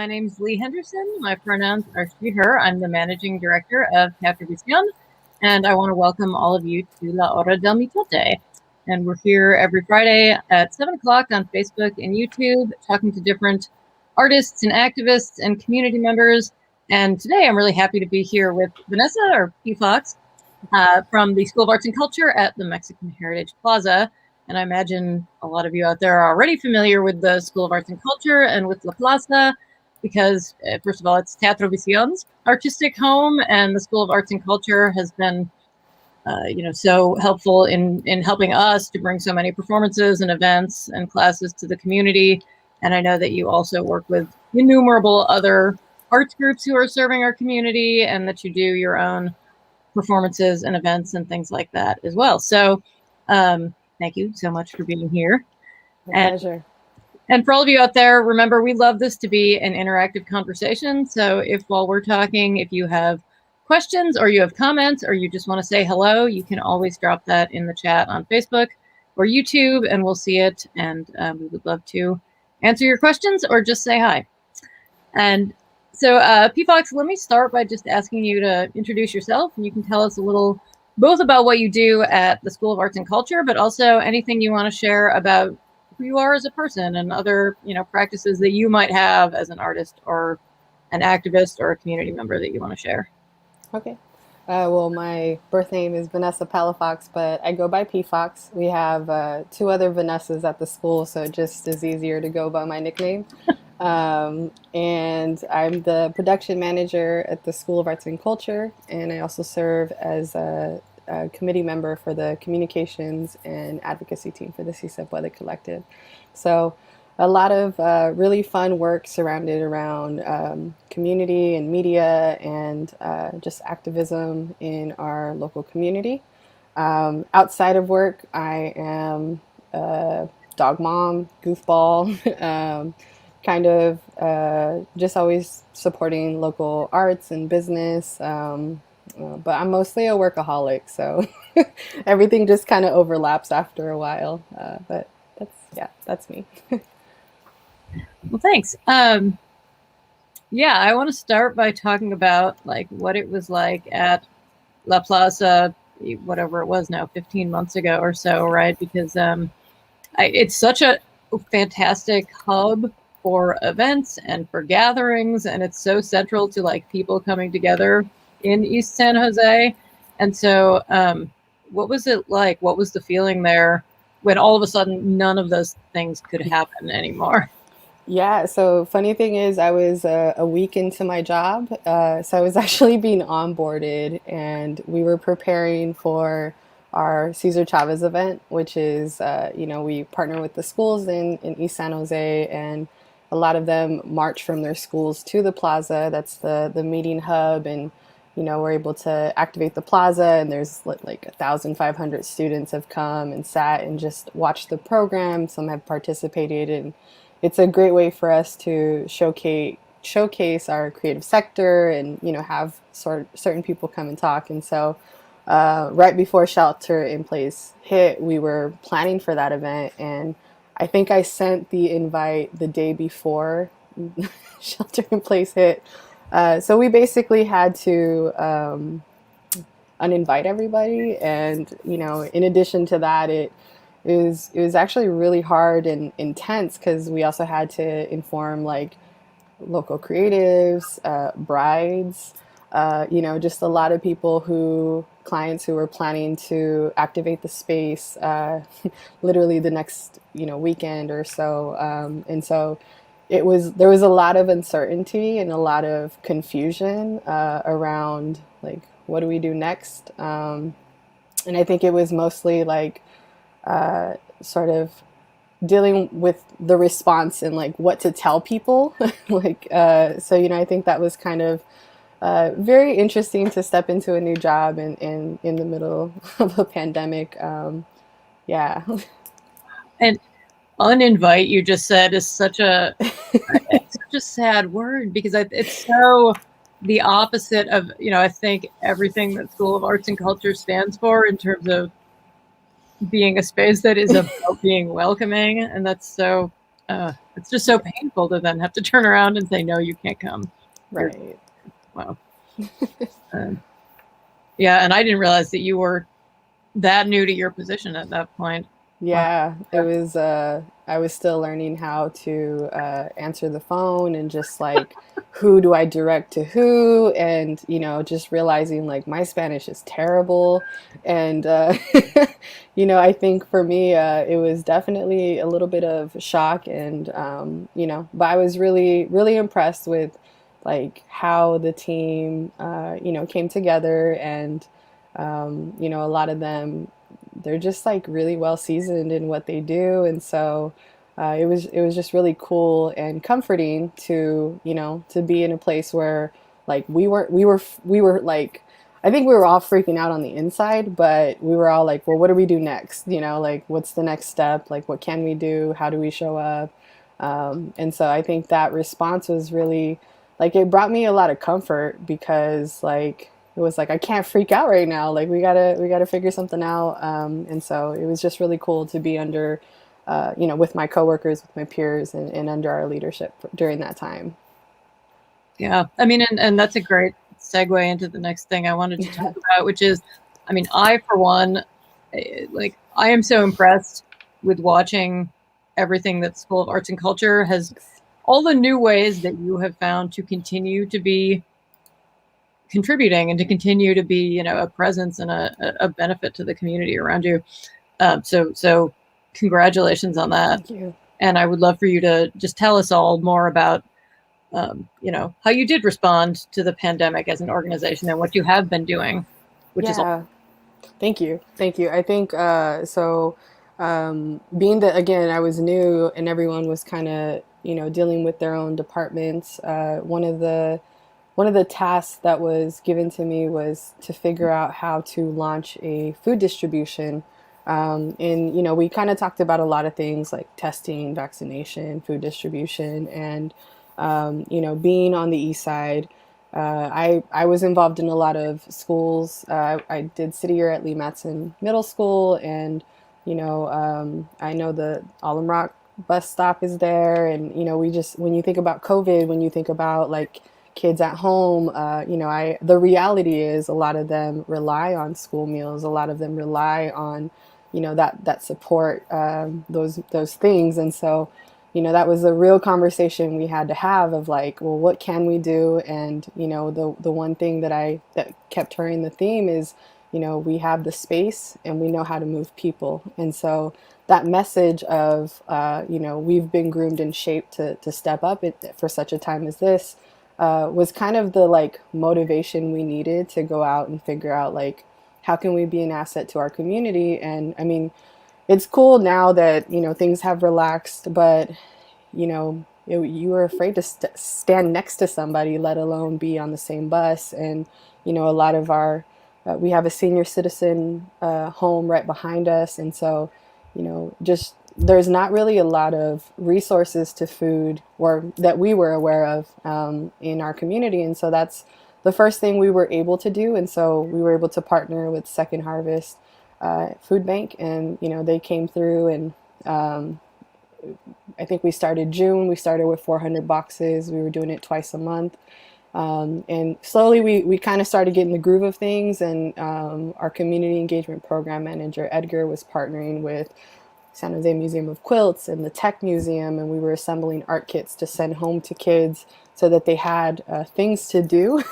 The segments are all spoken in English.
My name's Lee Henderson. My pronouns are she, her. I'm the managing director of Teatro Visión, and I want to welcome all of you to La Hora del Mitote. And we're here every Friday at 7 o'clock on Facebook and YouTube, talking to different artists and activists and community members. And today I'm really happy to be here with Vanessa, or Pfox, from the School of Arts and Culture at the Mexican Heritage Plaza. And I imagine a lot of you out there are already familiar with the School of Arts and Culture and with La Plaza, because first of all, it's Teatro Visión's artistic home, and the School of Arts and Culture has been so helpful in helping us to bring so many performances and events and classes to the community. And I know that you also work with innumerable other arts groups who are serving our community, and that you do your own performances and events and things like that as well. So thank you so much for being here. My pleasure. And for all of you out there, remember, we love this to be an interactive conversation. So if while we're talking, if you have questions or you have comments or you just want to say hello, you can always drop that in the chat on Facebook or YouTube, and we'll see it. And we would love to answer your questions or just say hi. And so Pfox, let me start by just asking you to introduce yourself, and you can tell us a little both about what you do at the School of Arts and Culture, but also anything you want to share about who you are as a person and other, practices that you might have as an artist or an activist or a community member that you want to share. Okay. Well, my birth name is Vanessa Palafox, but I go by Pfox. We have two other Vanessas at the school, so it just is easier to go by my nickname. And I'm the production manager at the School of Arts and Culture, and I also serve as a committee member for the communications and advocacy team for the Si Se Puede Collective. So a lot of really fun work surrounded around community and media and just activism in our local community. Outside of work, I am a dog mom, goofball, kind of just always supporting local arts and business. But I'm mostly a workaholic, so everything just kind of overlaps after a while. But that's me. Well, thanks. I want to start by talking about what it was like at La Plaza, whatever it was now, 15 months ago or so, right? Because it's such a fantastic hub for events and for gatherings, and it's so central to people coming together in East San Jose. And so what was it like? What was the feeling there when all of a sudden none of those things could happen anymore? Yeah, so funny thing is I was a week into my job, so I was actually being onboarded, and we were preparing for our Cesar Chavez event, which is, we partner with the schools in East San Jose, and a lot of them march from their schools to the plaza. That's the meeting hub, and we're able to activate the plaza, and there's 1,500 students have come and sat and just watched the program. Some have participated, and it's a great way for us to showcase our creative sector and have certain people come and talk. And so right before Shelter in Place hit, we were planning for that event, and I think I sent the invite the day before Shelter in Place hit. So we basically had to uninvite everybody. And, in addition to that, it was actually really hard and intense, because we also had to inform local creatives, brides, just a lot of people clients who were planning to activate the space literally the next weekend or so. And so there was a lot of uncertainty and a lot of confusion around what do we do next. And I think it was mostly sort of dealing with the response and what to tell people. So I think that was kind of very interesting to step into a new job in the middle of a pandemic. Yeah. And uninvite, you just said, is such a sad word, because it's so the opposite of I think everything that School of Arts and Culture stands for in terms of being a space that is about being welcoming. And that's so It's just so painful to then have to turn around and say, no, you can't come. Right. Wow. Yeah, and I didn't realize that you were that new to your position at that point. Wow. Yeah, it was I was still learning how to answer the phone and just like who do I direct to who, and just realizing like my Spanish is terrible. And I think for me it was definitely a little bit of shock, and but I was really really impressed with like how the team came together, and a lot of them, they're just like really well seasoned in what they do, and so it was just really cool and comforting to to be in a place where like we were like, I think we were all freaking out on the inside, but we were all like, well, what do we do next? Like what's the next step? Like what can we do? How do we show up? And so I think that response was really like, it brought me a lot of comfort, because like it was like, I can't freak out right now. Like we gotta figure something out. And so it was just really cool to be under, with my coworkers, with my peers, and under our leadership during that time. Yeah, I mean, and that's a great segue into the next thing I wanted to talk about, which is, I mean, I, for one, like, I am so impressed with watching everything that School of Arts and Culture has, all the new ways that you have found to continue to be contributing and to continue to be, a presence and a benefit to the community around you. So congratulations on that. Thank you. And I would love for you to just tell us all more about how you did respond to the pandemic as an organization and what you have been doing, which is Yeah. Thank you. Thank you. I think being that, again, I was new and everyone was kind of, dealing with their own departments, one of the tasks that was given to me was to figure out how to launch a food distribution. And, we kind of talked about a lot of things like testing, vaccination, food distribution, and, being on the east side. I was involved in a lot of schools. I did city year at Lee Matson Middle School, and I know the Alum Rock bus stop is there, and we just, when you think about COVID, when you think about like kids at home, the reality is a lot of them rely on school meals. A lot of them rely on that support, those things, and so that was a real conversation we had to have of like, well, what can we do? And the one thing that kept hearing the theme is, we have the space and we know how to move people. And so that message of we've been groomed and shaped to step up for such a time as this, was kind of the like motivation we needed to go out and figure out like, how can we be an asset to our community? And I mean, it's cool now that things have relaxed, but you were afraid to stand next to somebody, let alone be on the same bus. And a lot of our we have a senior citizen home right behind us, and so just there's not really a lot of resources to food, or that we were aware of, in our community. And so that's the first thing we were able to do. And so we were able to partner with Second Harvest Food Bank, and they came through, and I think we started June. We started with 400 boxes. We were doing it twice a month. And slowly we kind of started getting the groove of things, and our community engagement program manager, Edgar, was partnering with San Jose Museum of Quilts and the Tech Museum, and we were assembling art kits to send home to kids so that they had things to do.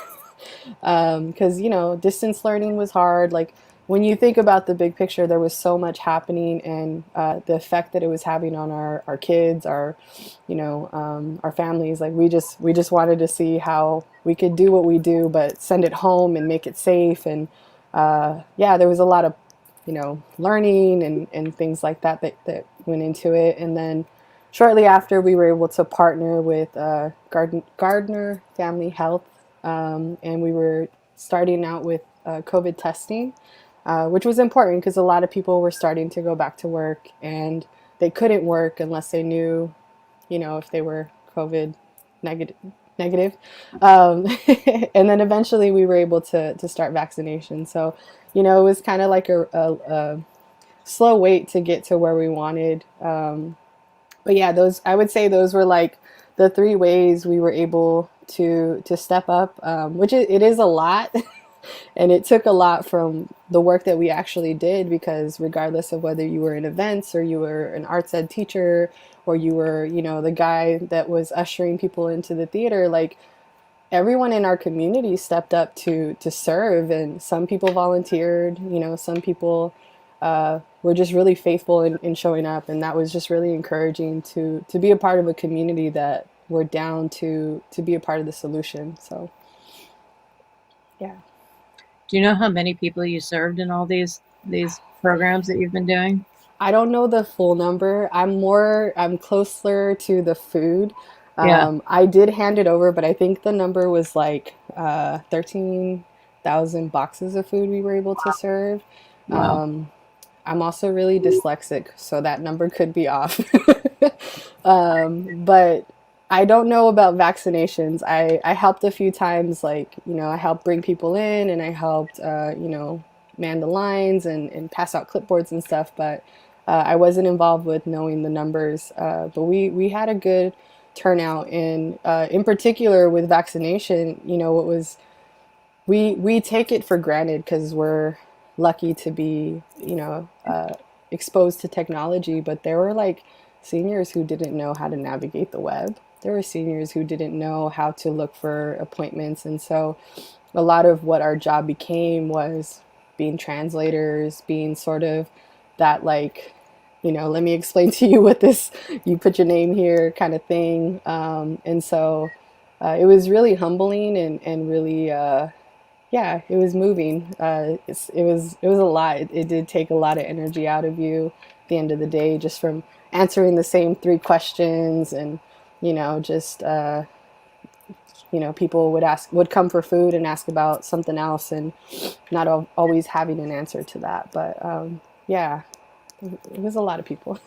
Because distance learning was hard. Like when you think about the big picture, there was so much happening, and the effect that it was having on our kids, our families. Like we just wanted to see how we could do what we do, but send it home and make it safe. And there was a lot of learning and things like that went into it. And then shortly after, we were able to partner with Gardner Family Health, and we were starting out with COVID testing, which was important because a lot of people were starting to go back to work, and they couldn't work unless they knew, if they were COVID negative. And then eventually we were able to start vaccination. So, it was kind of like a slow wait to get to where we wanted. But yeah, those, I would say those were like the three ways we were able to step up, which it is a lot. And it took a lot from the work that we actually did, because regardless of whether you were in events or you were an arts ed teacher or you were, you know, the guy that was ushering people into the theater, like everyone in our community stepped up to serve, and some people volunteered, you know, some people were just really faithful in showing up, and that was just really encouraging to be a part of a community that we're down to be a part of the solution. So yeah. Do you know how many people you served in all these programs that you've been doing? I don't know the full number. I'm closer to the food. Yeah. I did hand it over, but I think the number was like 13,000 boxes of food we were able to serve. Wow. I'm also really dyslexic, so that number could be off. But I don't know about vaccinations. I helped a few times, like, you know, I helped bring people in, and I helped, you know, man the lines and pass out clipboards and stuff, but I wasn't involved with knowing the numbers. But we had a good turnout, in particular with vaccination. You know, it was, we take it for granted because we're lucky to be, you know, exposed to technology, but there were like seniors who didn't know how to navigate the web. There were seniors who didn't know how to look for appointments. And so a lot of what our job became was being translators, being sort of that, like, you know, let me explain to you what this, you put your name here kind of thing. And so it was really humbling and really, yeah, it was moving. It was a lot. It did take a lot of energy out of you at the end of the day, just from answering the same three questions, and you know, just you know, people would come for food and ask about something else, and not always having an answer to that. But yeah, it was a lot of people.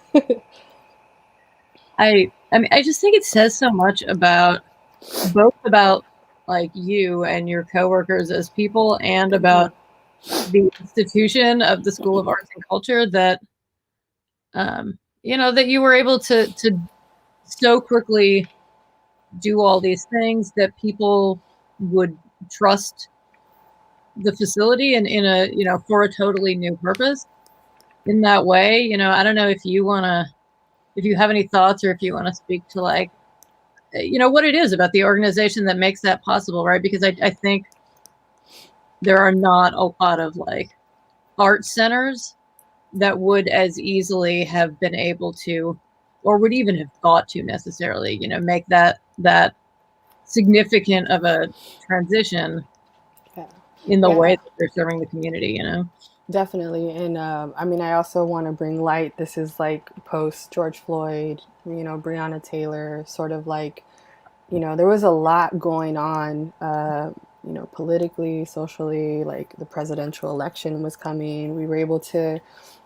I mean, I just think it says so much about both about like you and your coworkers as people, and Mhm. about the institution of the School of Arts and Culture, that you know, that you were able to so quickly do all these things, that people would trust the facility, and in a, you know, for a totally new purpose in that way. You know, I don't know if you want to, if you have any thoughts, or if you want to speak to, like, you know, what it is about the organization that makes that possible, right? Because I think there are not a lot of like art centers that would as easily have been able to, or would even have thought to necessarily, you know, make that significant of a transition Yeah, in the way yeah, that they're serving the community, you know? definitely. And I mean, I also want to bring light. This is like post George Floyd, you know, Breonna Taylor, sort of like, you know, there was a lot going on, you know, politically, socially, like the presidential election was coming. We were able to,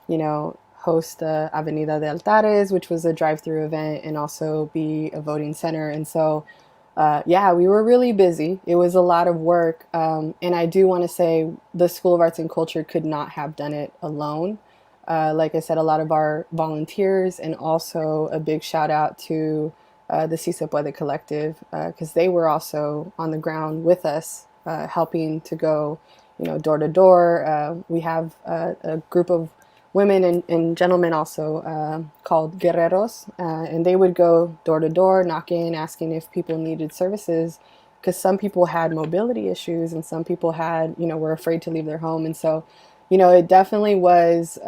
you know, host Avenida de Altares, which was a drive-through event, and also be a voting center. And so, yeah, we were really busy. It was a lot of work. And I do want to say the School of Arts and Culture could not have done it alone. Like I said, a lot of our volunteers, and also a big shout out to the Si Se Puede Collective, because they were also on the ground with us, helping to go, you know, door to door. We have a group of women and gentlemen also, called guerreros, and they would go door to door, knocking, asking if people needed services, because some people had mobility issues, and some people had, you know, were afraid to leave their home. And so, you know, it definitely was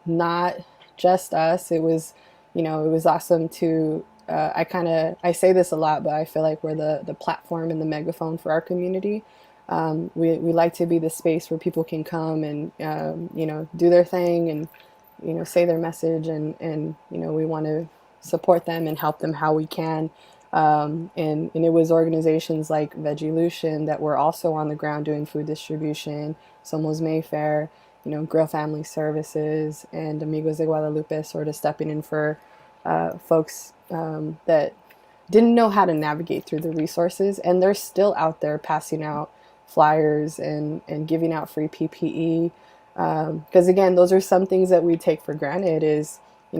not just us. It was, you know, it was awesome to, I say this a lot, but I feel like we're the platform and the megaphone for our community. We like to be the space where people can come and, you know, do their thing, and, you know, say their message, and you know, we want to support them and help them how we can. And it was organizations like Vegilution that were also on the ground doing food distribution, Somos Mayfair, you know, Grill Family Services, and Amigos de Guadalupe, sort of stepping in for folks that didn't know how to navigate through the resources, and they're still out there passing out flyers and giving out free PPE. Because again, those are some things that we take for granted, is,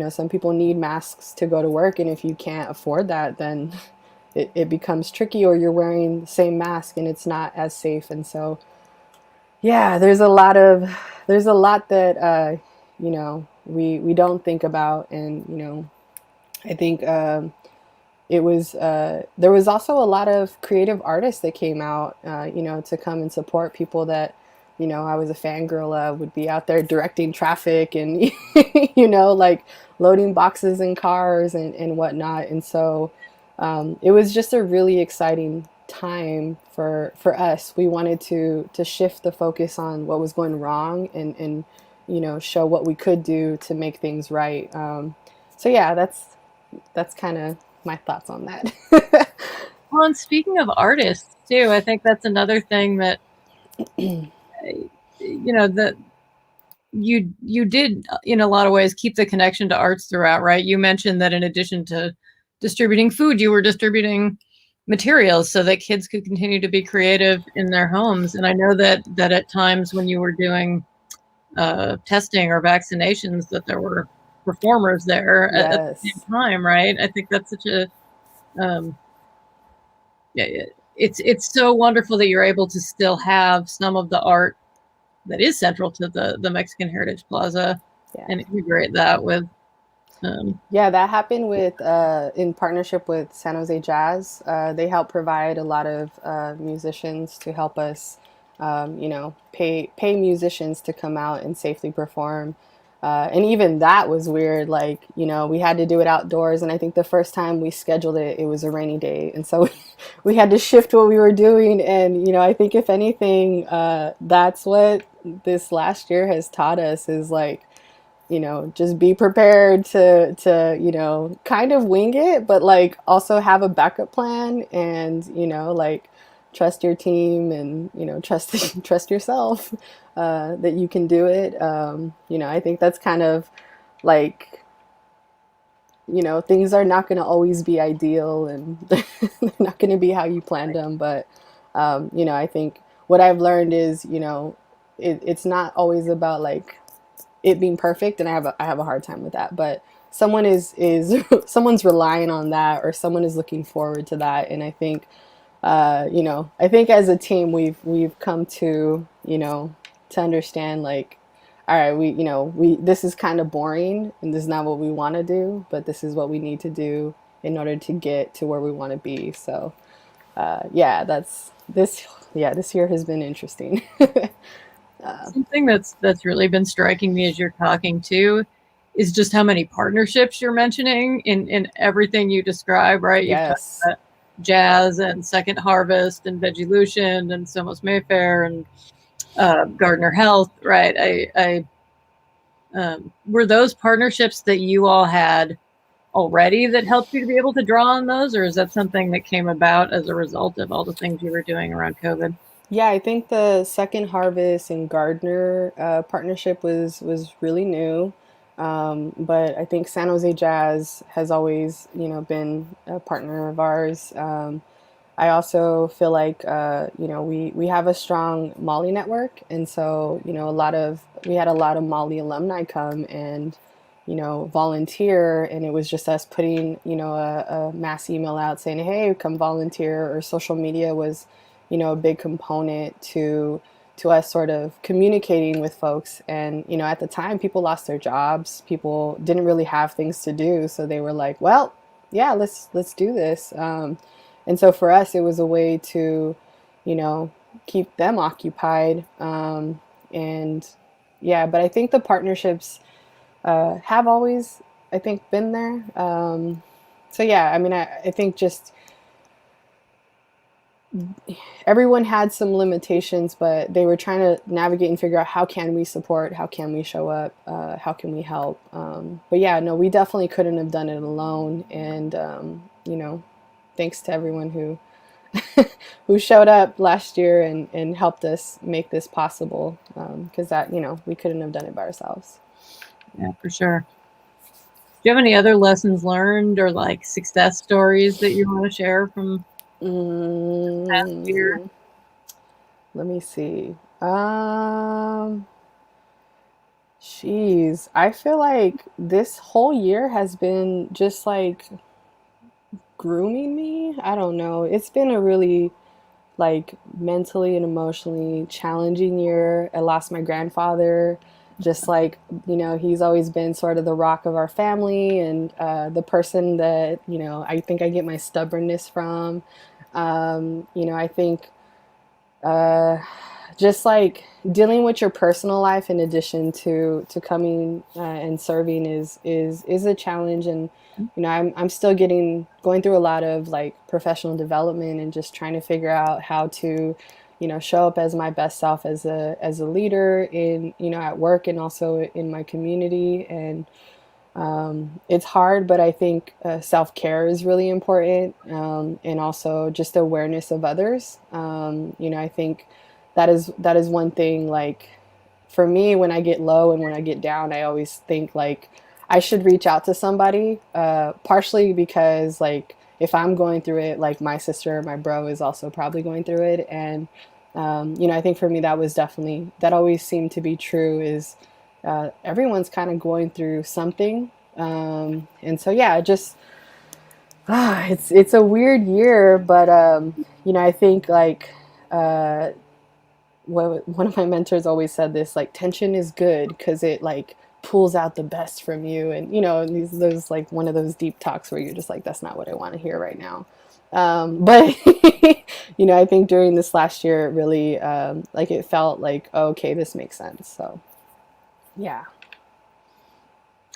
some people need masks to go to work, and if you can't afford that, then it becomes tricky, or you're wearing the same mask and it's not as safe. And so, yeah, there's a lot that we don't think about. And I think there was also a lot of creative artists that came out, to come and support people that, I was a fangirl of, would be out there directing traffic and, like loading boxes in cars and whatnot. And so it was just a really exciting time for us. We wanted to shift the focus on what was going wrong and show what we could do to make things right. So yeah, that's kind of my thoughts on that. Well, and speaking of artists too, I think that's another thing that that you did in a lot of ways keep the connection to arts throughout, right? You mentioned that in addition to distributing food, you were distributing materials so that kids could continue to be creative in their homes. And I know that at times when you were doing testing or vaccinations, that there were performers there at the Yes. same time, right? I think that's such a it's so wonderful that you're able to still have some of the art that is central to the Mexican Heritage Plaza Yeah. and integrate that with. Yeah, that happened with in partnership with San Jose Jazz. They help provide a lot of musicians to help us, pay musicians to come out and safely perform. And even that was weird. Like, we had to do it outdoors. And I think the first time we scheduled it, it was a rainy day. And so we had to shift what we were doing. And, I think if anything, that's what this last year has taught us is like, just be prepared to kind of wing it, but like also have a backup plan and, like trust your team and, trust yourself, that you can do it. I think that's kind of like, things are not going to always be ideal and they're not going to be how you planned them. But, I think what I've learned is, it's not always about like, it being perfect, and I have a hard time with that, but someone is someone's relying on that, or someone is looking forward to that. And I think I think as a team we've come to to understand, like, all right, we this is kind of boring and this is not what we want to do, but this is what we need to do in order to get to where we want to be. So this year has been interesting. Something that's really been striking me as you're talking to is just how many partnerships you're mentioning in everything you describe, right? You've talked Yes. about Jazz and Second Harvest and Vegilution and Somos Mayfair and Gardner Health, right? I were those partnerships that you all had already that helped you to be able to draw on those, or is that something that came about as a result of all the things you were doing around COVID? Yeah, I think the Second Harvest and Gardner partnership was really new, but I think San Jose Jazz has always been a partner of ours. I also feel like we have a strong Mali network, and so we had a lot of Mali alumni come and volunteer, and it was just us putting a mass email out saying, hey, come volunteer, or social media was a big component to us sort of communicating with folks. And at the time, people lost their jobs, people didn't really have things to do, so they were like, well, yeah, let's do this. And so for us, it was a way to keep them occupied. And yeah, but I think the partnerships have always, I think, been there. So yeah, I mean, I think just everyone had some limitations, but they were trying to navigate and figure out, how can we support, how can we show up, how can we help. But yeah, no, we definitely couldn't have done it alone. And thanks to everyone who who showed up last year and helped us make this possible, because that we couldn't have done it by ourselves. Yeah, for sure. Do you have any other lessons learned or like success stories that you want to share from past year? Let me see. Jeez, I feel like this whole year has been just like grooming me. I don't know. It's been a really like mentally and emotionally challenging year. I lost my grandfather. Just like, he's always been sort of the rock of our family and the person that, I think I get my stubbornness from. I think uh, just like dealing with your personal life in addition to coming and serving is a challenge. And I'm still going through a lot of like professional development and just trying to figure out how to show up as my best self as a leader in at work and also in my community. And it's hard, but I think self-care is really important, and also just awareness of others. I think that is one thing. Like for me, when I get low and when I get down, I always think like I should reach out to somebody. Partially because like if I'm going through it, like my sister or my bro is also probably going through it, and I think for me that always seemed to be true. Is everyone's kind of going through something. And so, yeah, just, it's a weird year, but, I think like, one of my mentors always said this, like tension is good because it like pulls out the best from you. And, those like one of those deep talks where you're just like, that's not what I want to hear right now. But I think during this last year, it really, like it felt like, oh, okay, this makes sense. So, yeah.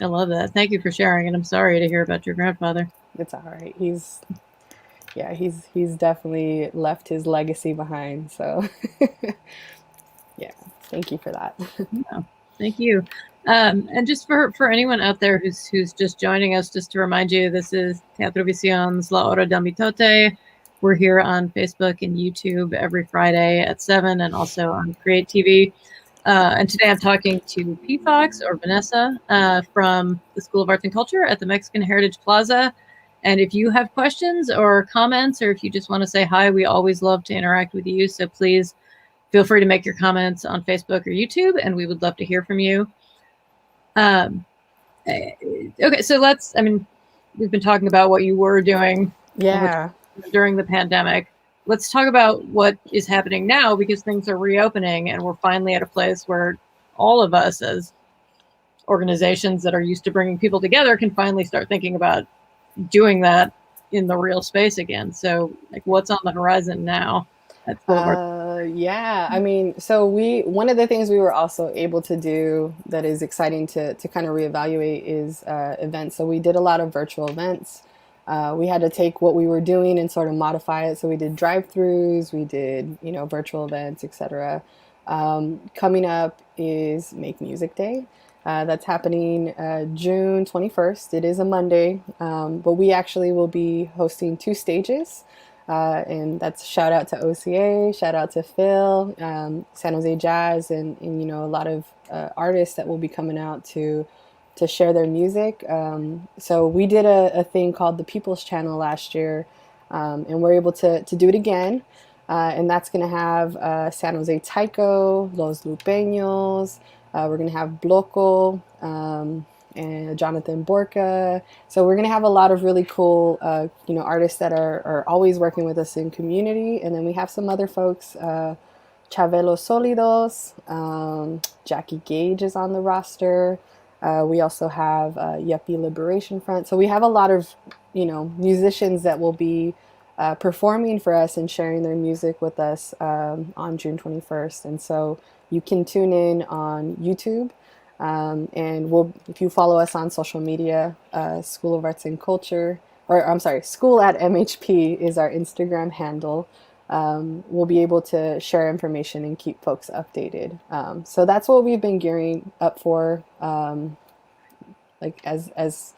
I love that. Thank you for sharing, and I'm sorry to hear about your grandfather. It's all right. He's definitely left his legacy behind. So, yeah, thank you for that. Yeah, thank you. And just for anyone out there who's just joining us, just to remind you, this is Teatro Vision's La Hora del Mitote. We're here on Facebook and YouTube every Friday at 7, and also on Create TV. And today I'm talking to Pfox, or Vanessa, from the School of Arts and Culture at the Mexican Heritage Plaza. And if you have questions or comments, or if you just want to say hi, we always love to interact with you. So please feel free to make your comments on Facebook or YouTube, and we would love to hear from you. Okay, so we've been talking about what you were doing during the pandemic. Let's talk about what is happening now, because things are reopening and we're finally at a place where all of us as organizations that are used to bringing people together can finally start thinking about doing that in the real space again. So like what's on the horizon now at School of Arts? Yeah, so one of the things we were also able to do that is exciting to kind of reevaluate is events. So we did a lot of virtual events. We had to take what we were doing and sort of modify it. So we did drive-throughs, we did, virtual events, etc. Coming up is Make Music Day. That's happening June 21st. It is a Monday, but we actually will be hosting 2 stages. And that's shout out to OCA, shout out to Phil, San Jose Jazz, and a lot of artists that will be coming out to share their music. So we did a thing called the People's Channel last year, and we're able to do it again. And that's going to have San Jose Taiko, Los Lupeños. We're going to have Bloco, and Jonathan Borca. So we're going to have a lot of really cool, artists that are always working with us in community. And then we have some other folks, Chavelo Solidos, Jackie Gage is on the roster. We also have Yuppie Liberation Front. So we have a lot of, musicians that will be performing for us and sharing their music with us on June 21st. And so you can tune in on YouTube. And if you follow us on social media, School of Arts and Culture, or I'm sorry, School at MHP is our Instagram handle. We'll be able to share information and keep folks updated. So that's what we've been gearing up for. Like as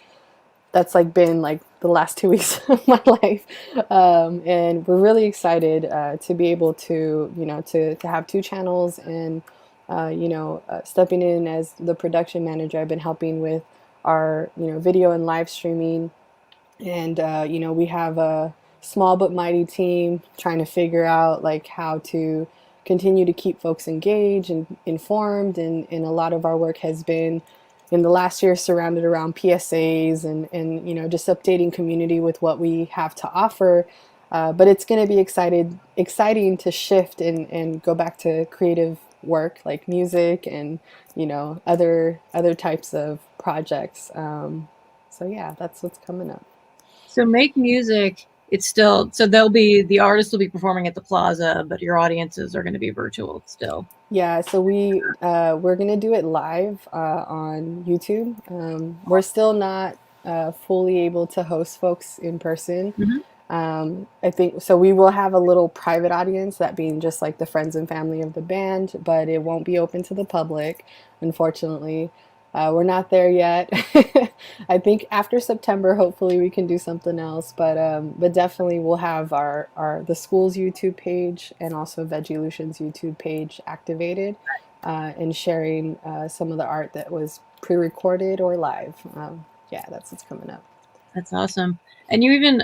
that's like been like the last 2 weeks of my life. And we're really excited to be able to, to have 2 channels and, stepping in as the production manager. I've been helping with our, video and live streaming. And, we have a small but mighty team trying to figure out like how to continue to keep folks engaged and informed. And a lot of our work has been in the last year surrounded around PSAs and just updating community with what we have to offer. But it's going to be exciting to shift and go back to creative work like music and other types of projects. So yeah, that's what's coming up. So Make Music, it's still, so the artists will be performing at the plaza, but your audiences are going to be virtual still. Yeah, so we're gonna do it live on YouTube. We're still not fully able to host folks in person. I think so. We will have a little private audience, that being just like the friends and family of the band, but it won't be open to the public, unfortunately. We're not there yet. I think after September, hopefully we can do something else. But definitely we'll have the school's YouTube page and also Vegilution's YouTube page activated, and sharing some of the art that was pre-recorded or live. Yeah, that's what's coming up. That's awesome. And you even,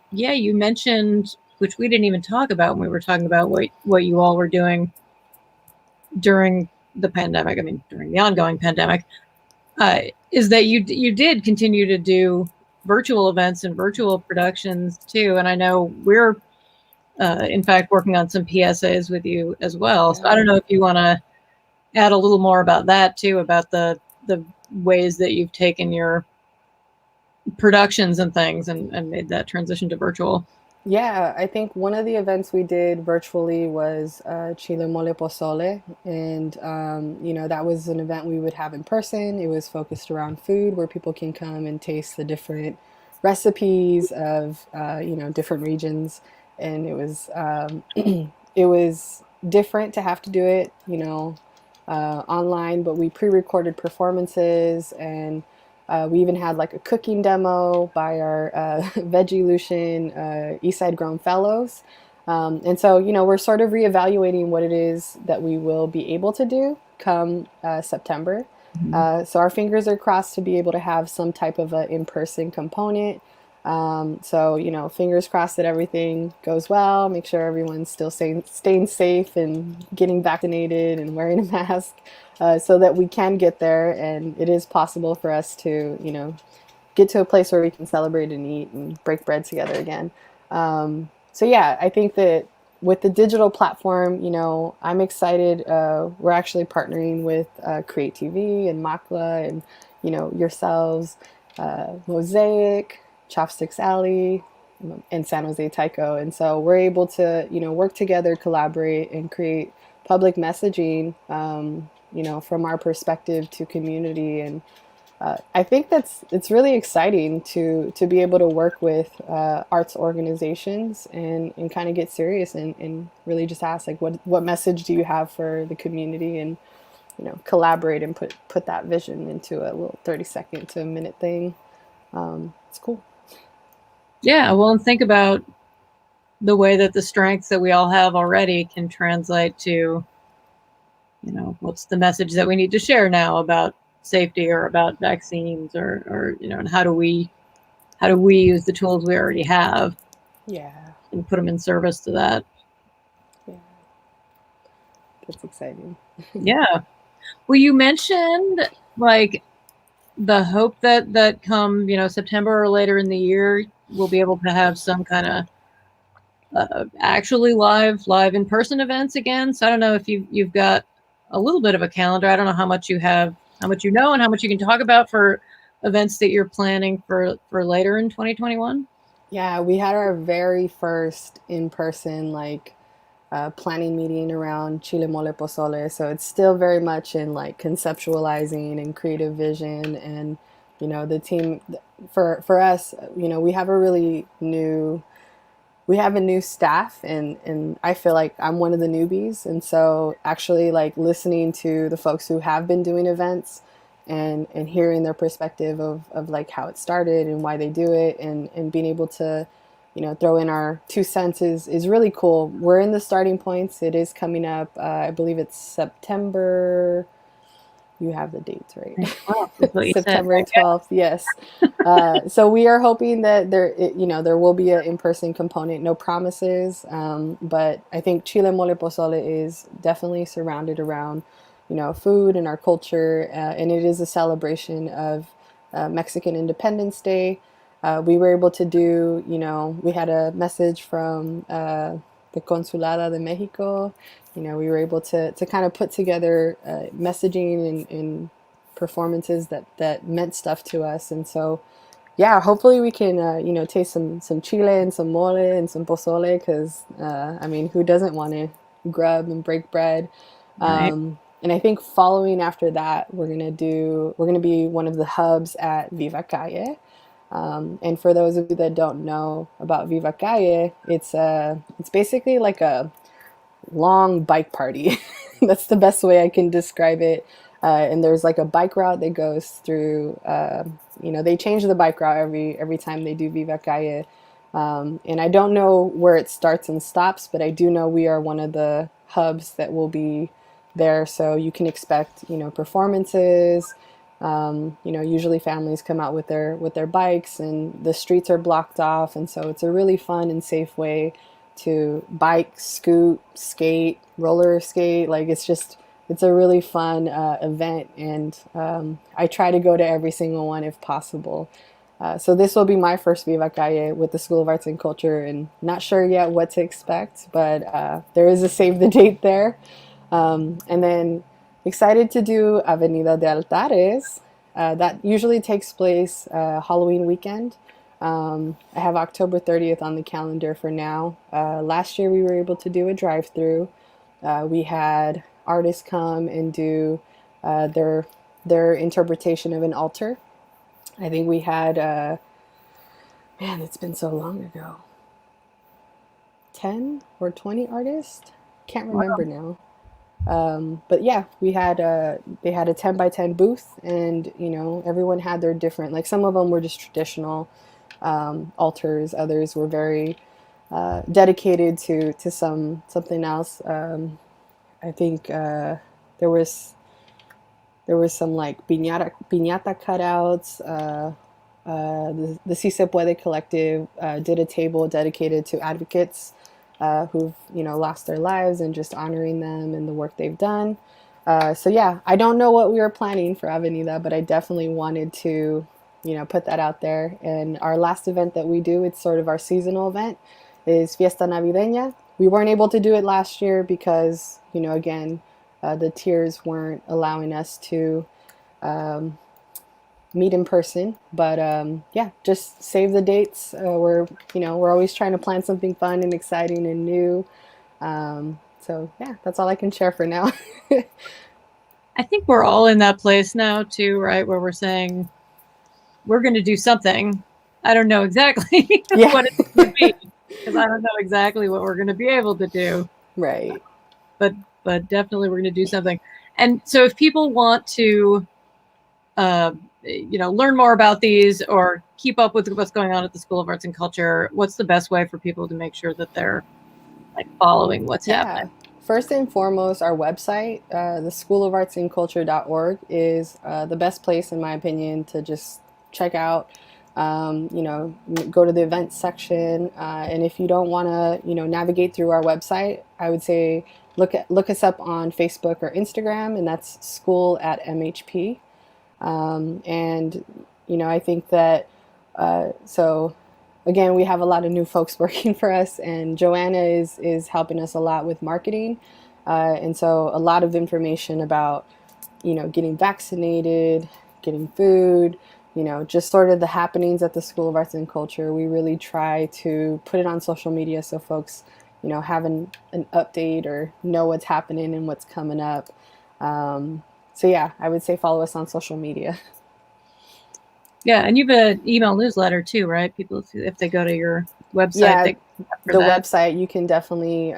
you mentioned, which we didn't even talk about when we were talking about what you all were doing during the pandemic, I mean, during the ongoing pandemic, is that you did continue to do virtual events and virtual productions too. And I know we're, in fact, working on some PSAs with you as well. So I don't know if you want to add a little more about that too, about the ways that you've taken your productions and things and made that transition to virtual. Yeah, I think one of the events we did virtually was Chile Mole Pozole. And, that was an event we would have in person. It was focused around food where people can come and taste the different recipes of, different regions. And it was, it was different to have to do it, online, but we pre-recorded performances and we even had like a cooking demo by our Vegilution Eastside Grown Fellows. And so, we're sort of reevaluating what it is that we will be able to do come September. So our fingers are crossed to be able to have some type of an in-person component. So, fingers crossed that everything goes well, make sure everyone's still staying safe and getting vaccinated and wearing a mask, so that we can get there and it is possible for us to, get to a place where we can celebrate and eat and break bread together again. So yeah, I think that with the digital platform, I'm excited. We're actually partnering with Create TV and Makla and, yourselves, Mosaic, Chopsticks Alley, and San Jose Taiko. And so we're able to, work together, collaborate, and create public messaging, from our perspective to community. And I think it's really exciting to be able to work with arts organizations and kind of get serious and really just ask, like, what message do you have for the community, and collaborate and put that vision into a little 30-second to a minute thing. It's cool. Yeah, well, and think about the way that the strengths that we all have already can translate to, what's the message that we need to share now about safety or about vaccines or and how do we use the tools we already have, and put them in service to that. Yeah, that's exciting. Yeah. Well, you mentioned like the hope that come September or later in the year we'll be able to have some kind of actually live in-person events again. So I don't know if you've got a little bit of a calendar. I don't know how much you have, how much and how much you can talk about for events that you're planning for later in 2021. Yeah, we had our very first in-person planning meeting around Chile Mole Pozole. So it's still very much in conceptualizing and creative vision. And, the team for us, we have a new staff and I feel like I'm one of the newbies. And so actually listening to the folks who have been doing events and hearing their perspective of how it started and why they do it and being able to, throw in our 2 cents is really cool. We're in the starting points. It is coming up. I believe it's September You have the dates right. May 12th is what you said, September right? 12th, yes. So we are hoping that there will be an in-person component. No promises, but I think Chile Mole Pozole is definitely surrounded around, food and our culture, and it is a celebration of Mexican Independence Day. We were able to do, we had a message from the Consulada de Mexico. We were able to kind of put together messaging and performances that meant stuff to us. And so, yeah, hopefully we can, taste some chile and some mole and some pozole, because, I mean, who doesn't want to grub and break bread? Right. And I think following after that, we're going to be one of the hubs at Viva Calle. And for those of you that don't know about Viva Calle, it's basically like a long bike party. That's the best way I can describe it. And there's like a bike route that goes through. They change the bike route every time they do Viva Calle. And I don't know where it starts and stops, but I do know we are one of the hubs that will be there. So you can expect, performances. Usually families come out with their bikes, and the streets are blocked off, and so it's a really fun and safe way to bike, scoot, skate, roller skate. Like it's a really fun event, and I try to go to every single one if possible. So this will be my first Viva Calle with the School of Arts and Culture, and not sure yet what to expect, but there is a save the date there. And then excited to do Avenida de Altares. That usually takes place Halloween weekend. I have October 30th on the calendar for now. Last year we were able to do a drive-through. We had artists come and do their interpretation of an altar. I think we had, man, it's been so long ago, 10 or 20 artists? Can't remember now. But yeah, they had a 10 by 10 booth, and everyone had their different, like some of them were just traditional altars, others were very dedicated to something else. I think there was some like piñata cutouts. The Si Se Puede Collective did a table dedicated to advocates who've lost their lives, and just honoring them and the work they've done. So yeah, I don't know what we were planning for Avenida, but I definitely wanted to put that out there. And our last event that we do, it's sort of our seasonal event, is Fiesta Navideña. We weren't able to do it last year because again, the tiers weren't allowing us to meet in person, but yeah, just save the dates. We're always trying to plan something fun and exciting and new. So yeah, that's all I can share for now. I think we're all in that place now too, right? Where we're saying we're going to do something. I don't know exactly Yeah. what it's going to be, because I don't know exactly what we're going to be able to do. Right. But definitely we're going to do something. And so if people want to learn more about these or keep up with what's going on at the School of Arts and Culture, what's the best way for people to make sure that they're like following what's happening? First and foremost, our website, the schoolofartsandculture.org, is the best place, in my opinion, to just check out. Go to the events section, and if you don't want to, navigate through our website, I would say look us up on Facebook or Instagram, and that's School at MHP. And I think that so again, we have a lot of new folks working for us, and Joanna is helping us a lot with marketing, and so a lot of information about getting vaccinated, getting food, just sort of the happenings at the School of Arts and Culture. We really try to put it on social media so folks have an update or know what's happening and what's coming up. So yeah, I would say follow us on social media. Yeah, and you have an email newsletter too, right? People, if they go to your website, the website, you can definitely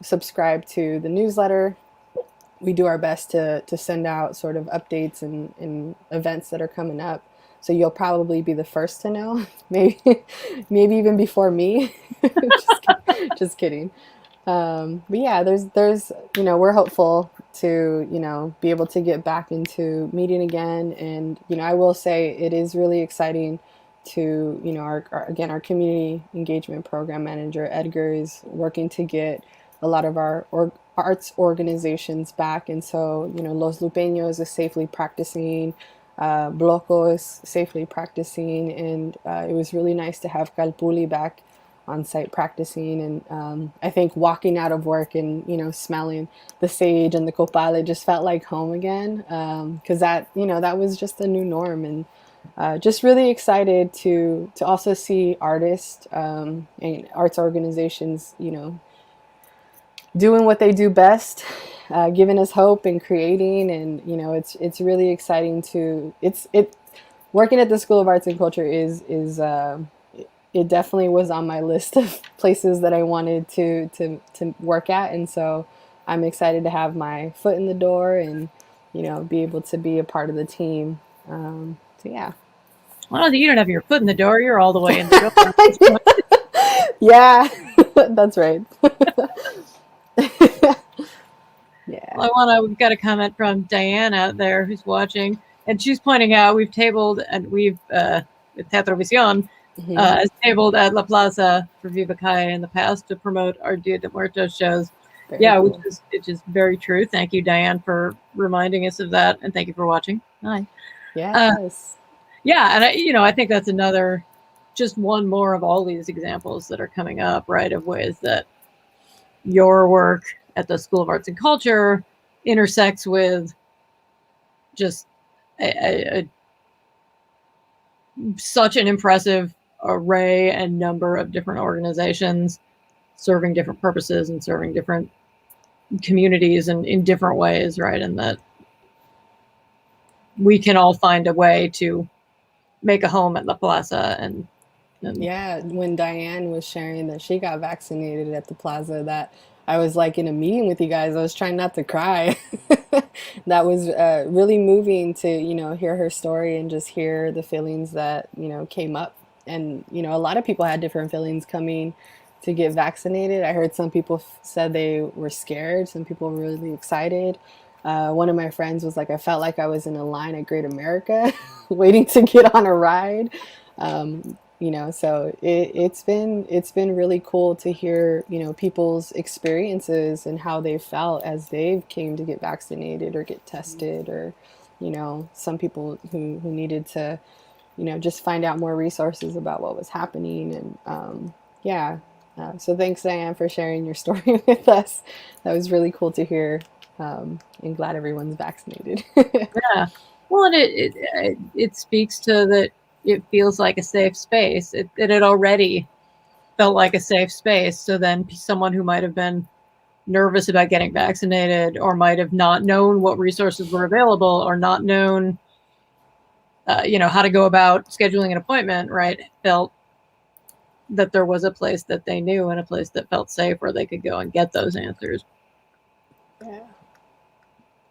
subscribe to the newsletter. We do our best to send out sort of updates and events that are coming up. So you'll probably be the first to know, maybe even before me. Just kidding. But yeah, there's we're hopeful. to, be able to get back into meeting again. And, I will say it is really exciting to, our community engagement program manager, Edgar, is working to get a lot of our arts organizations back. And so, Los Lupeños is safely practicing, Bloco is safely practicing, and it was really nice to have Calpuli back on site practicing. And I think walking out of work and, smelling the sage and the copal, it just felt like home again, because that was just a new norm. And just really excited to also see artists and arts organizations, doing what they do best, giving us hope and creating. And it's really exciting to working at the School of Arts and Culture is it definitely was on my list of places that I wanted to work at. And so I'm excited to have my foot in the door and be able to be a part of the team. So yeah. Well, you don't have your foot in the door, you're all the way in the door. Yeah, that's right. Yeah. Well, we've got a comment from Diane out there who's watching, and she's pointing out we've tabled, and we've Teatro Visión has tabled at La Plaza for Viva Calle in the past to promote our Dia de Muertos shows. Very cool. which is very true. Thank you, Diane, for reminding us of that, and thank you for watching. Hi. Yes. Yeah, and I think that's another, just one more of all these examples that are coming up, right, of ways that your work at the School of Arts and Culture intersects with just such an impressive array and number of different organizations serving different purposes and serving different communities and in different ways, right? And that we can all find a way to make a home at La Plaza. And yeah, when Diane was sharing that she got vaccinated at the Plaza, that I was like in a meeting with you guys, I was trying not to cry. That was really moving to, hear her story and just hear the feelings that, came up. And, a lot of people had different feelings coming to get vaccinated. I heard some people said they were scared. Some people were really excited. One of my friends was like, I felt like I was in a line at Great America waiting to get on a ride. So it's been really cool to hear, people's experiences and how they felt as they came to get vaccinated or get tested, or, some people who needed to, just find out more resources about what was happening. And so thanks, Diane, for sharing your story with us. That was really cool to hear. And glad everyone's vaccinated. Yeah. Well, and it speaks to that. It feels like a safe space. It had already felt like a safe space. So then someone who might have been nervous about getting vaccinated, or might have not known what resources were available, or not known, how to go about scheduling an appointment, right, felt that there was a place that they knew and a place that felt safe where they could go and get those answers. Yeah.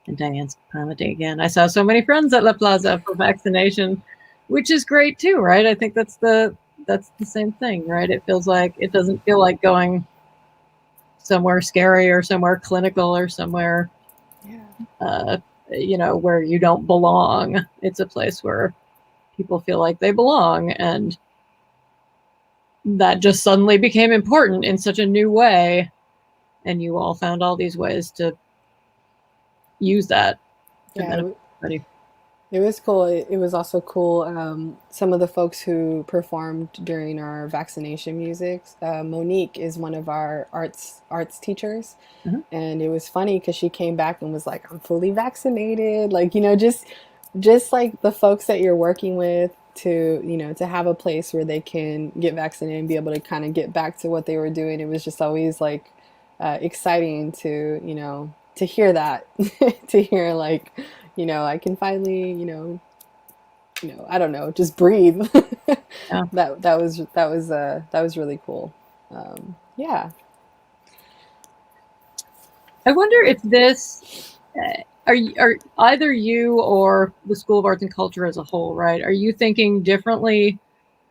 And Diane's commenting again. I saw so many friends at La Plaza for vaccination, which is great too, right? I think that's the same thing, right? It doesn't feel like going somewhere scary or somewhere clinical or somewhere, where you don't belong. It's a place where people feel like they belong, and that just suddenly became important in such a new way. And you all found all these ways to use that. Yeah, it was cool. It was also cool. Some of the folks who performed during our vaccination music, Monique is one of our arts teachers. Mm-hmm. And it was funny because she came back and was like, I'm fully vaccinated. Like, just like the folks that you're working with to, to have a place where they can get vaccinated and be able to kind of get back to what they were doing. It was just always like exciting to, to hear that, to hear like, I can finally, I don't know, just breathe. Yeah. That was really cool. Yeah. I wonder if this are either you or the School of Arts and Culture as a whole, right? Are you thinking differently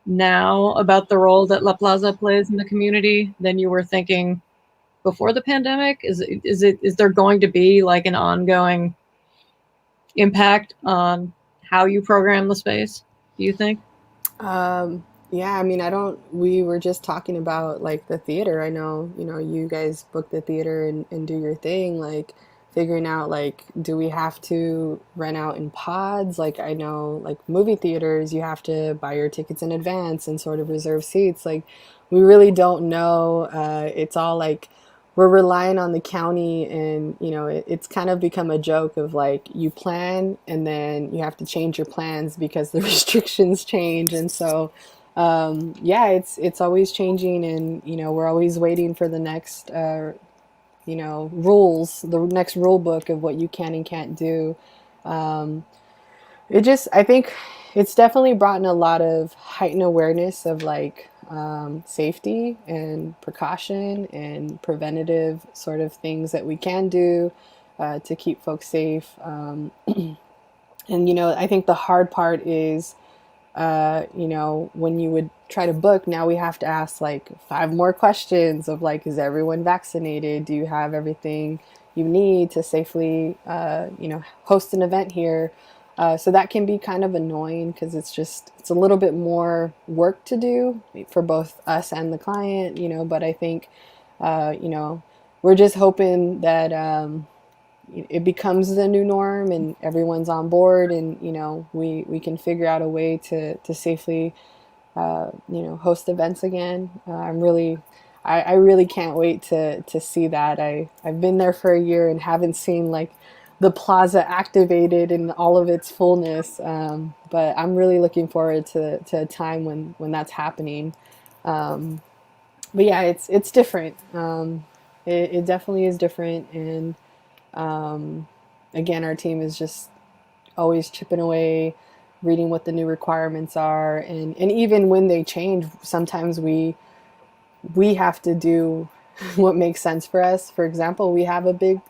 now about the role that La Plaza plays in the community than you were thinking before the pandemic? Is there going to be like an ongoing impact on how you program the space, do you think? Yeah, I mean, we were just talking about like the theater. I know, you guys book the theater and do your thing, like figuring out like, do we have to rent out in pods? Like, I know like movie theaters, you have to buy your tickets in advance and sort of reserve seats. Like, we really don't know. It's all like, we're relying on the county, and it's kind of become a joke of like, you plan and then you have to change your plans because the restrictions change. And so yeah, it's always changing, and we're always waiting for the next rules, the next rule book of what you can and can't do. um, I think it's definitely brought in a lot of heightened awareness of like safety and precaution and preventative sort of things that we can do to keep folks safe. And I think the hard part is when you would try to book, now we have to ask like 5 more questions of like, is everyone vaccinated? Do you have everything you need to safely, host an event here? So that can be kind of annoying because it's a little bit more work to do for both us and the client, but I think, we're just hoping that, it becomes the new norm and everyone's on board, and we can figure out a way to safely host events again. I really can't wait to see that. I've been there for a year and haven't seen like the plaza activated in all of its fullness, but I'm really looking forward to a time when that's happening. But yeah, it's different. It definitely is different. And again, our team is just always chipping away, reading what the new requirements are, and even when they change, sometimes we have to do what makes sense for us. For example, we have a big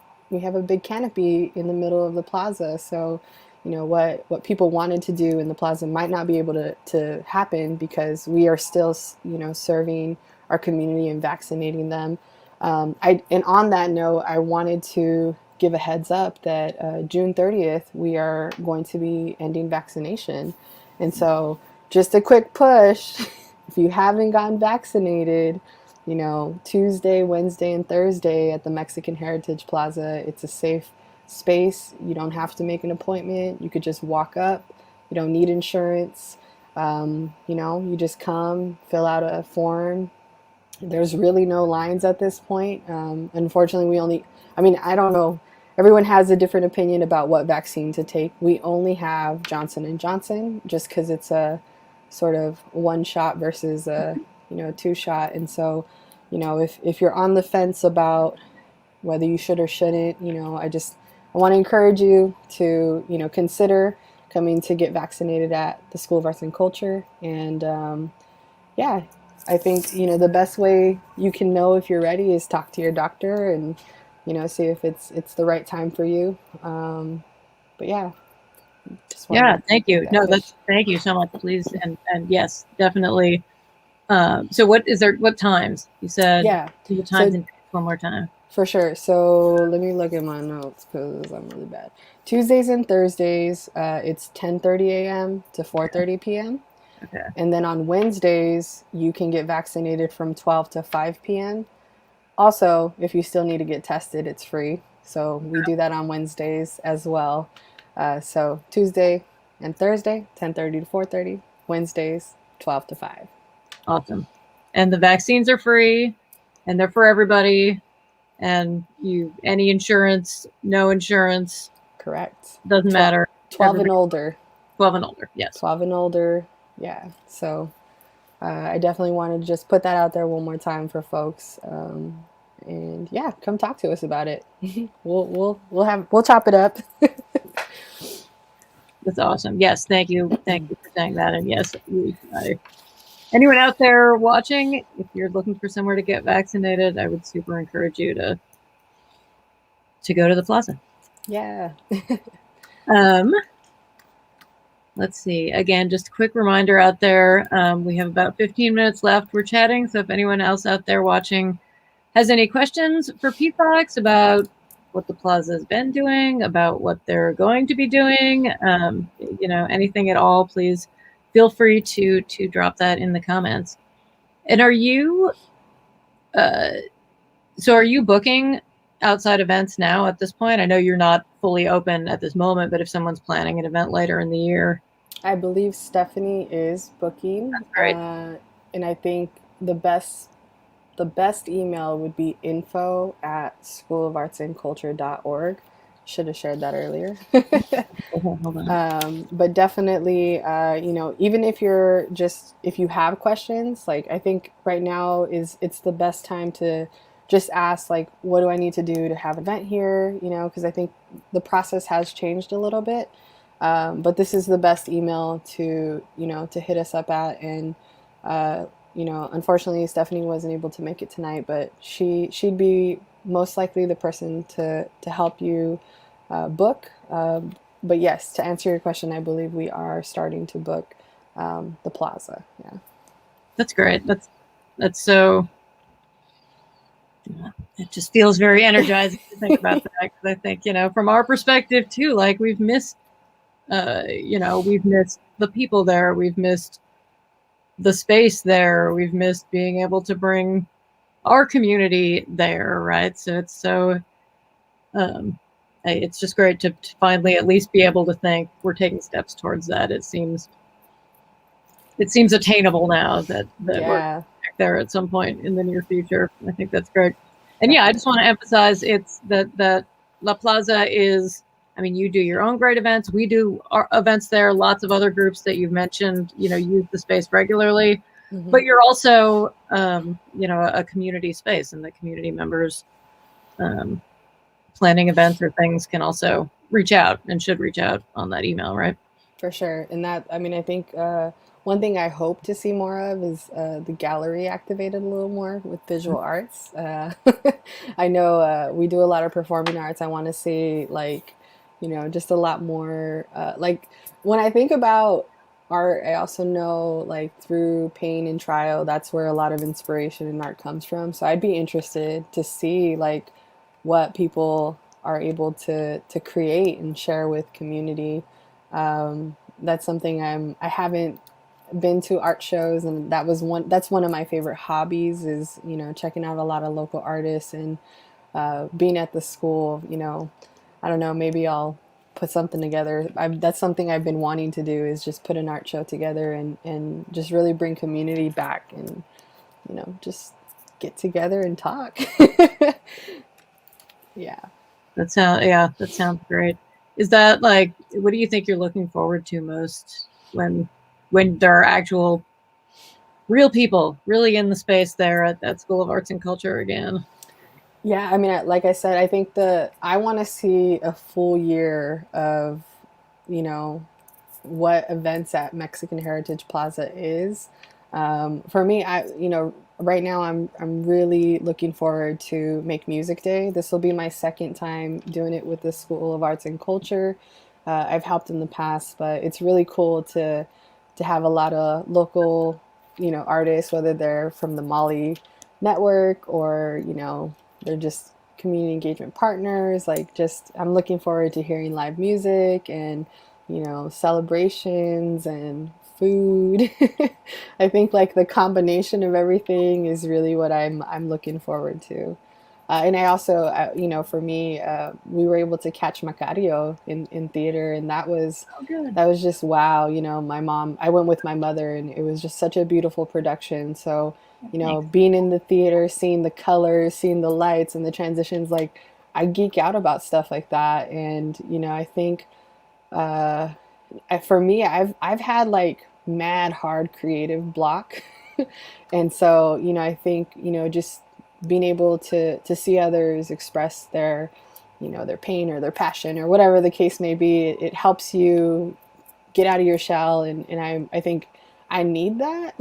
canopy in the middle of the plaza, so what people wanted to do in the plaza might not be able to happen because we are still serving our community and vaccinating them. And on that note, I wanted to give a heads up that June 30th, we are going to be ending vaccination. And so just a quick push, if you haven't gotten vaccinated, Tuesday, Wednesday, and Thursday at the Mexican Heritage Plaza, it's a safe space. You don't have to make an appointment. You could just walk up. You don't need insurance. You just come, fill out a form. There's really no lines at this point. Unfortunately, I don't know. Everyone has a different opinion about what vaccine to take. We only have Johnson and Johnson just because it's a sort of one shot versus a 2 shot. And so, if you're on the fence about whether you should or shouldn't, I want to encourage you to consider coming to get vaccinated at the School of Arts and Culture. And yeah, I think the best way you can know if you're ready is talk to your doctor and see if it's the right time for you. But yeah, Yeah, thank you. No, thank you so much, please. And yes, definitely. So what times? You said the times and one more time. For sure. So let me look at my notes because I'm really bad. Tuesdays and Thursdays, it's 10:30 a.m. to 4:30 p.m. Okay. And then on Wednesdays, you can get vaccinated from 12 to 5 p.m. Also, if you still need to get tested, it's free. So we do that on Wednesdays as well. So Tuesday and Thursday, 10:30 to 4:30. Wednesdays, 12 to 5. Awesome. And the vaccines are free, and they're for everybody. And any insurance, no insurance. Correct. Doesn't matter. 12 and older. 12 and older, yes. 12 and older, yeah. So I definitely wanted to just put that out there one more time for folks. And yeah, come talk to us about it. We'll chop it up. That's awesome. Yes, thank you for saying that. And yes, anyone out there watching, if you're looking for somewhere to get vaccinated, I would super encourage you to go to the plaza. Yeah. Let's see. Again, just a quick reminder out there. We have about 15 minutes left. We're chatting. So if anyone else out there watching has any questions for Pfox about what the plaza has been doing, about what they're going to be doing, anything at all, please feel free to drop that in the comments. And are you booking outside events now at this point? I know you're not fully open at this moment, but if someone's planning an event later in the year. I believe Stephanie is booking. That's great. And I think the best email would be info@schoolofartsandculture.org. Should have shared that earlier. But definitely, even if you have questions, like I think right now it's the best time to just ask, like, what do I need to do to have an event here? Because I think the process has changed a little bit. But this is the best email to hit us up at. And unfortunately Stephanie wasn't able to make it tonight, but she'd be most likely the person to help you book. But yes, to answer your question, I believe we are starting to book the plaza. Yeah, that's great. That's so. It just feels very energizing to think about that, because I think from our perspective too, like we've missed the people there, we've missed the space there, we've missed being able to bring our community there, right? So it's just great to finally at least be able to think we're taking steps towards that. It seems attainable now that yeah. we're back there at some point in the near future. I think that's great. And yeah, I just want to emphasize it's that La Plaza is, I mean, you do your own great events. We do our events there. Lots of other groups that you've mentioned, use the space regularly. Mm-hmm. But you're also, a community space, and the community members planning events or things can also reach out and should reach out on that email, right? For sure. And that, I mean, I think one thing I hope to see more of is the gallery activated a little more with visual arts. I know we do a lot of performing arts. I want to see just a lot more. Like when I think about art, I also know like through pain and trial, that's where a lot of inspiration in art comes from. So I'd be interested to see like what people are able to create and share with community. That's something I haven't been to art shows, and that's one of my favorite hobbies is, checking out a lot of local artists and being at the school, I don't know, maybe I'll put something together. That's something I've been wanting to do, is just put an art show together and just really bring community back and, just get together and talk. Yeah. That sounds great. Is that like, what do you think you're looking forward to most when there are actual real people really in the space there at that School of Arts and Culture again? Yeah, I mean, like I said, I think I want to see a full year of, what events at Mexican Heritage Plaza is. For me, right now I'm really looking forward to Make Music Day. This will be my second time doing it with the School of Arts and Culture. I've helped in the past, but it's really cool to have a lot of local, artists, whether they're from the Mali network or, they're just community engagement partners. I'm looking forward to hearing live music and, celebrations and food. I think like the combination of everything is really what I'm looking forward to. And I also, for me, we were able to catch Macario in theater, and that was just wow. I went with my mother, and it was just such a beautiful production. So, being in the theater, seeing the colors, seeing the lights and the transitions, like I geek out about stuff like that. And, I think for me, I've had like mad hard creative block. And so, I think, just being able to see others express their, their pain or their passion or whatever the case may be, it helps you get out of your shell. And I think I need that.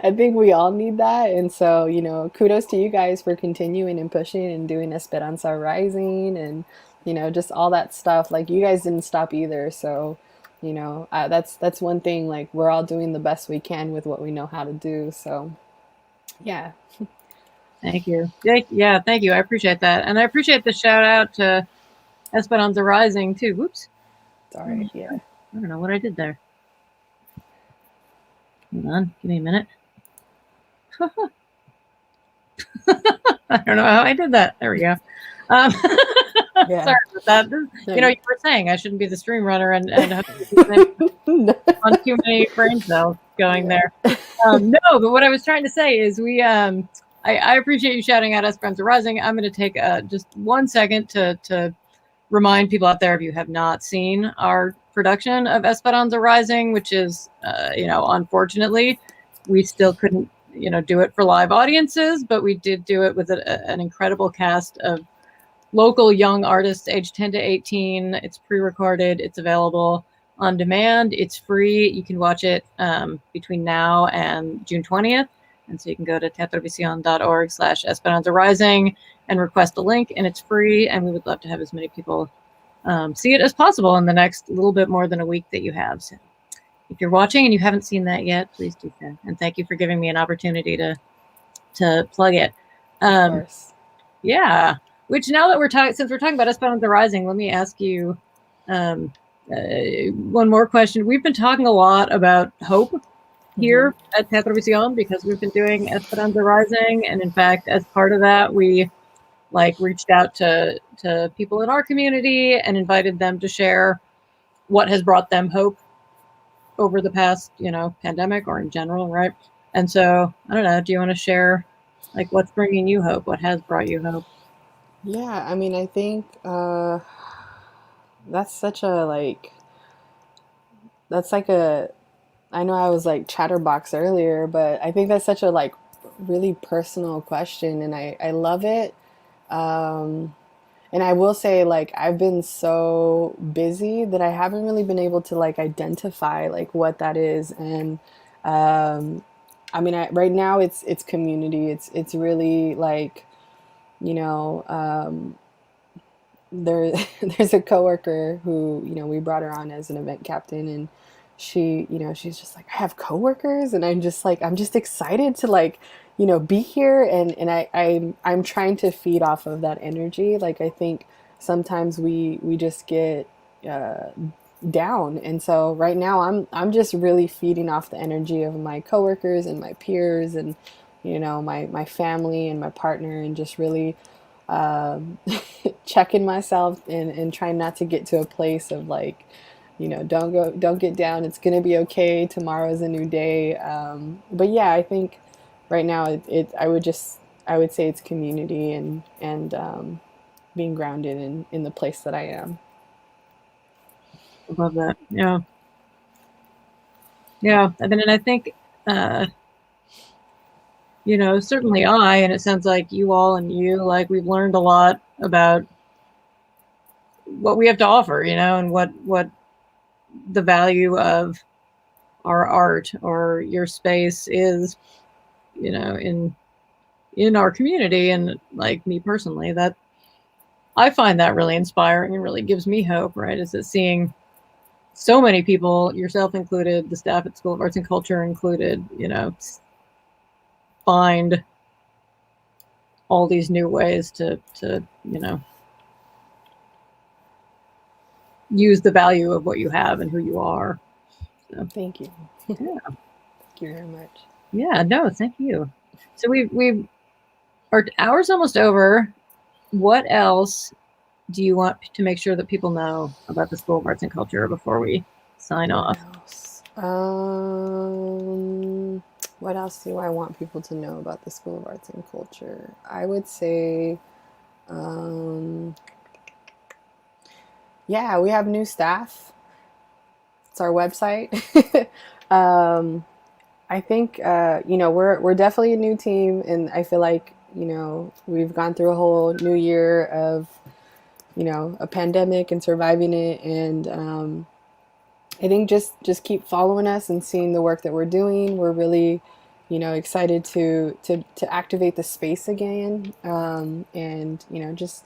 I think we all need that. And so, kudos to you guys for continuing and pushing and doing Esperanza Rising and, just all that stuff. Like you guys didn't stop either. So, that's one thing, like we're all doing the best we can with what we know how to do. So, yeah. Thank you. Yeah, thank you. I appreciate that. And I appreciate the shout out to Esperanza Rising too. Whoops. Sorry, yeah. I don't know what I did there. Hold on, give me a minute. I don't know how I did that. There we go. Yeah. Sorry about that. You were saying I shouldn't be the stream runner and on too many brain cells going there. No, but what I was trying to say is I appreciate you shouting out Esperanza Rising. I'm going to take just 1 second to remind people out there, if you have not seen our production of Esperanza Rising, which is, unfortunately, we still couldn't, do it for live audiences, but we did do it with an incredible cast of local young artists aged 10 to 18. It's pre-recorded. It's available on demand. It's free. You can watch it between now and June 20th. And so you can go to teatrovision.org/Esperanza Rising and request a link, and it's free. And we would love to have as many people see it as possible in the next little bit more than a week that you have. So if you're watching and you haven't seen that yet, please do so. And thank you for giving me an opportunity to plug it. Of course. Yeah. Which now that since we're talking about Esperanza Rising, let me ask you one more question. We've been talking a lot about hope here at Teatro Vision because we've been doing Esperanza Rising, and in fact, as part of that, we reached out to people in our community and invited them to share what has brought them hope over the past, pandemic or in general, right? And so, I don't know, do you want to share what's bringing you hope? What has brought you hope? Yeah, I mean, I think that's such a that's like a, I know I was like chatterbox earlier, but I think that's such a really personal question, and I love it. And I will say, I've been so busy that I haven't really been able to identify what that is. And I mean, right now it's community. It's really you know, there there's a coworker who we brought her on as an event captain, and she's just like, I have coworkers, and I'm just excited to be here, and I'm trying to feed off of that energy. I think sometimes we just get down, and so right now I'm just really feeding off the energy of my coworkers and my peers, and my family and my partner, and just really checking myself, and trying not to get to a place of don't get down. It's gonna be okay. Tomorrow's a new day. But yeah, I think right now I would say it's community, and being grounded in the place that I am. I love that. Yeah. Yeah. I mean, and I think, certainly and it sounds like you all and we've learned a lot about what we have to offer, and what the value of our art or your space is, in our community. And me personally, that I find that really inspiring and really gives me hope, right? Is it seeing so many people, yourself included, the staff at School of Arts and Culture included, find all these new ways to use the value of what you have and who you are. So, thank you. Yeah. Thank you very much. Yeah, no, thank you. So we've our hour's almost over. What else do you want to make sure that people know about the School of Arts and Culture before we sign off? What else do I want people to know about the School of Arts and Culture? I would say, yeah, we have new staff. It's our website. I think, we're definitely a new team, and I feel like, we've gone through a whole new year of, a pandemic and surviving it. And I think just keep following us and seeing the work that we're doing. We're really, excited to activate the space again. And, just,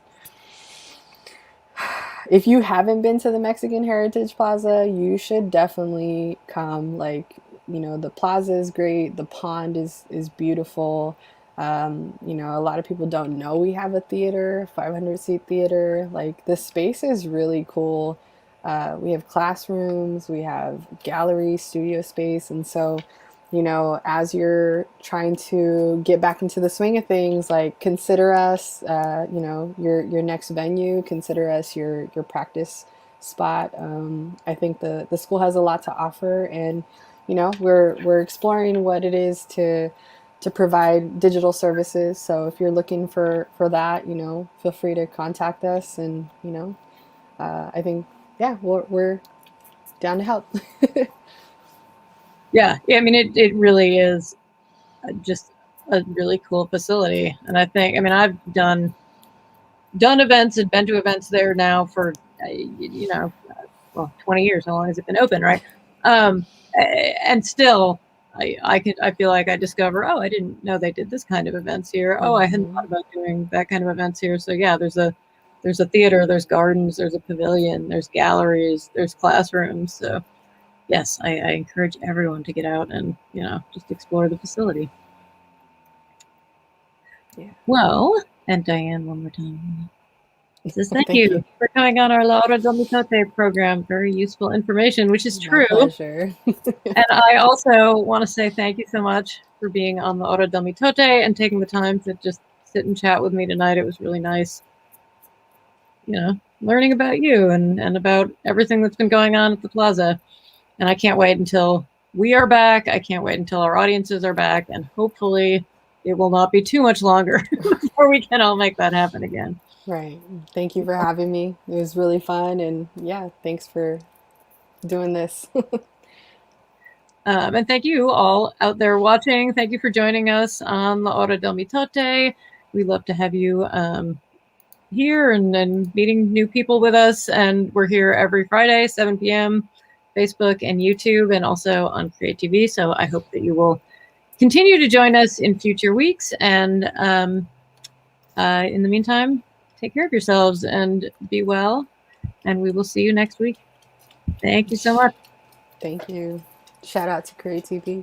if you haven't been to the Mexican Heritage Plaza, you should definitely come. The plaza is great. The pond is beautiful. A lot of people don't know we have a theater, 500-seat theater. Like, this space is really cool. We have classrooms, we have gallery, studio space, and so, as you're trying to get back into the swing of things, like, consider us, your next venue. Consider us your practice spot. I think the school has a lot to offer, and we're exploring what it is to provide digital services. So if you're looking for that, feel free to contact us, and I think, yeah, we're down to help. Yeah, I mean, it really is just a really cool facility, and I think, I mean, I've done events and been to events there now for 20 years. How long has it been open, right? And still, I feel like I discover, oh, I didn't know they did this kind of events here. Oh, I hadn't thought about doing that kind of events here. So yeah, there's a theater, there's gardens, there's a pavilion, there's galleries, there's classrooms. So yes, I encourage everyone to get out and just explore the facility. Yeah. Well, and Diane, one more time. Says thank you for coming on our La Hora del Mitote program. Very useful information, which is true. My pleasure. And I also want to say thank you so much for being on La Hora del Mitote and taking the time to just sit and chat with me tonight. It was really nice, learning about you and about everything that's been going on at the plaza. And I can't wait until we are back. I can't wait until our audiences are back. And hopefully it will not be too much longer before we can all make that happen again. Right. Thank you for having me. It was really fun. And yeah, thanks for doing this. And thank you all out there watching. Thank you for joining us on La Hora del Mitote. We love to have you here and meeting new people with us. And we're here every Friday, 7 p.m., Facebook and YouTube, and also on Create TV. So I hope that you will continue to join us in future weeks. And in the meantime, take care of yourselves and be well. And we will see you next week. Thank you so much. Thank you. Shout out to Create TV.